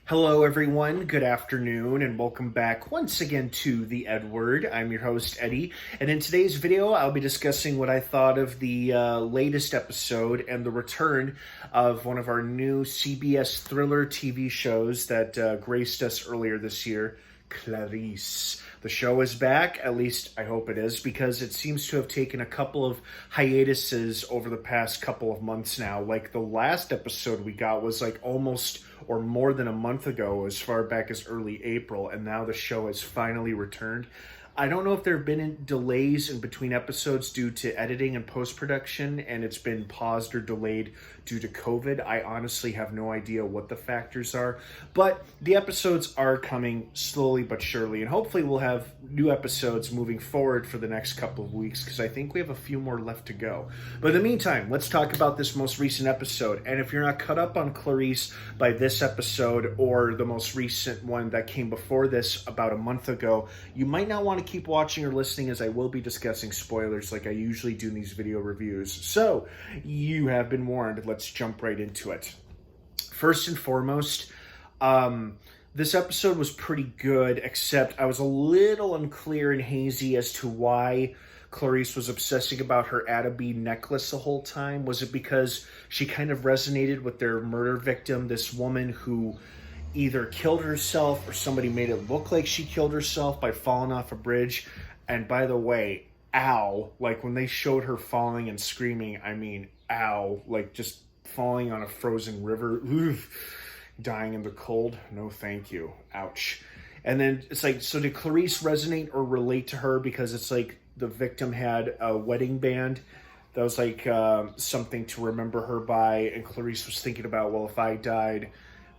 Hello, everyone. Good afternoon, and welcome back once again to the EdWord. I'm your host, Eddie, and in today's video, I'll be discussing what I thought of the latest episode and the return of one of our new CBS thriller TV shows that graced us earlier this year, Clarice. The show is back, at least I hope it is, because it seems to have taken a couple of hiatuses over the past couple of months now. Like the last episode we got was like almost or more than a month ago, as far back as early April, and now the show has finally returned. I don't know if there have been delays in between episodes due to editing and post-production, and it's been paused or delayed due to COVID. I honestly have no idea what the factors are, but the episodes are coming slowly but surely, and hopefully we'll have new episodes moving forward for the next couple of weeks, because I think we have a few more left to go. But in the meantime, let's talk about this most recent episode, and if you're not caught up on Clarice by this episode, or the most recent one that came before this about a month ago, you might not want to keep watching or listening, as I will be discussing spoilers like I usually do in these video reviews. So, you have been warned. Let's jump right into it. First and foremost, this episode was pretty good, except I was a little unclear and hazy as to why Clarice was obsessing about her Add-a-Bead necklace the whole time. Was it because she kind of resonated with their murder victim, this woman who either killed herself or somebody made it look like she killed herself by falling off a bridge? And by the way, ow, like when they showed her falling and screaming, I mean, ow, like just falling on a frozen river, oof, dying in the cold, no thank you, ouch. And then it's like, so did Clarice resonate or relate to her because it's like the victim had a wedding band that was like something to remember her by, and Clarice was thinking about, well, if I died,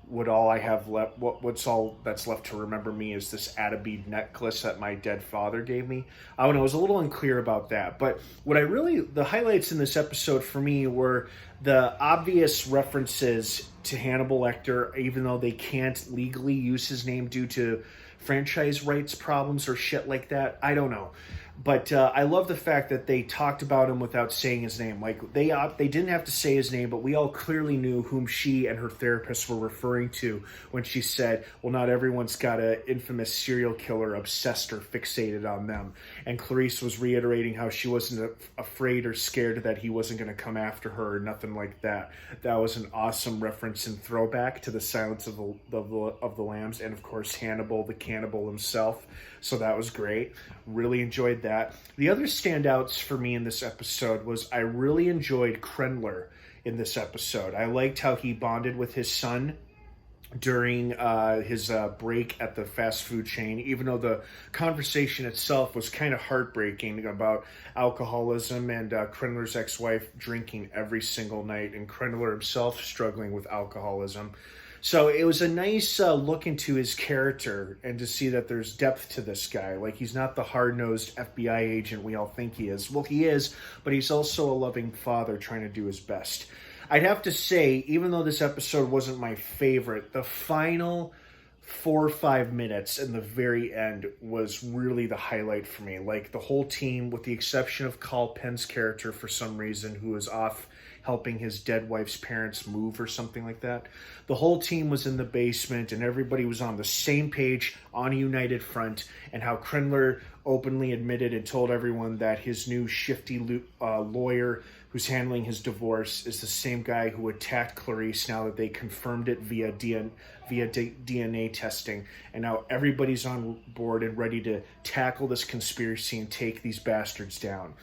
would all I have left, what's all that's left to remember me is this Add-a-Bead necklace that my dead father gave me? I don't know, I was a little unclear about that. But what the highlights in this episode for me were the obvious references to Hannibal Lecter, even though they can't legally use his name due to franchise rights problems or shit like that. I don't know. But I love the fact that they talked about him without saying his name. Like, they didn't have to say his name, but we all clearly knew whom she and her therapist were referring to when she said, well, not everyone's got an infamous serial killer obsessed or fixated on them. And Clarice was reiterating how she wasn't afraid or scared that he wasn't going to come after her or nothing like that. That was an awesome reference and throwback to the Silence of the Lambs, and of course Hannibal, the cannibal himself. So that was great. Really enjoyed that. The other standouts for me in this episode was I really enjoyed Krendler in this episode. I liked how he bonded with his son during his break at the fast food chain, even though the conversation itself was kind of heartbreaking about alcoholism and Krendler's ex-wife drinking every single night, and Krendler himself struggling with alcoholism. So it was a nice look into his character and to see that there's depth to this guy. Like, he's not the hard-nosed FBI agent we all think he is. Well, he is, but he's also a loving father trying to do his best. I'd have to say, even though this episode wasn't my favorite, the final 4 or 5 minutes in the very end was really the highlight for me. Like, the whole team, with the exception of Carl Penn's character for some reason, who was off helping his dead wife's parents move or something like that. The whole team was in the basement and everybody was on the same page, on a united front, and how Krendler openly admitted and told everyone that his new shifty lawyer who's handling his divorce is the same guy who attacked Clarice, now that they confirmed it via DNA testing. And now everybody's on board and ready to tackle this conspiracy and take these bastards down.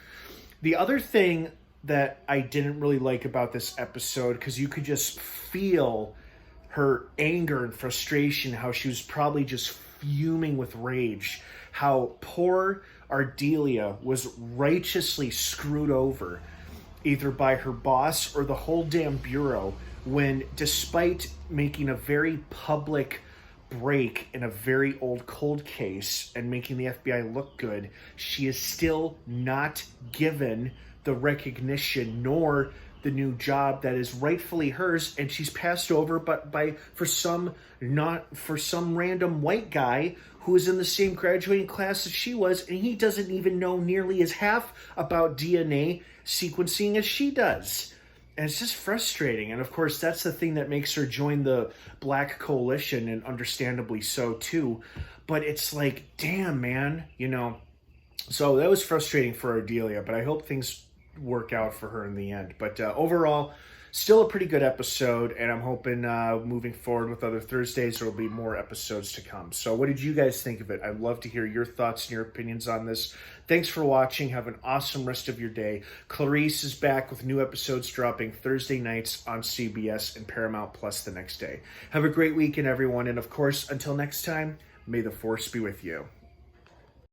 The other thing that I didn't really like about this episode, because you could just feel her anger and frustration, how she was probably just fuming with rage, how poor Ardelia was righteously screwed over either by her boss or the whole damn bureau, when despite making a very public break in a very old cold case and making the FBI look good, she is still not given the recognition nor the new job that is rightfully hers, and she's passed over for some random white guy who was in the same graduating class as she was, and he doesn't even know nearly as half about DNA sequencing as she does. And it's just frustrating. And of course, that's the thing that makes her join the Black Coalition, and understandably so too. But it's like, damn, man, you know. So that was frustrating for Ardelia, but I hope things work out for her in the end. But overall, still a pretty good episode, and I'm hoping moving forward with other Thursdays, there will be more episodes to come. So what did you guys think of it? I'd love to hear your thoughts and your opinions on this. Thanks for watching. Have an awesome rest of your day. Clarice is back with new episodes dropping Thursday nights on CBS and Paramount Plus the next day. Have a great weekend, everyone. And of course, until next time, may the force be with you.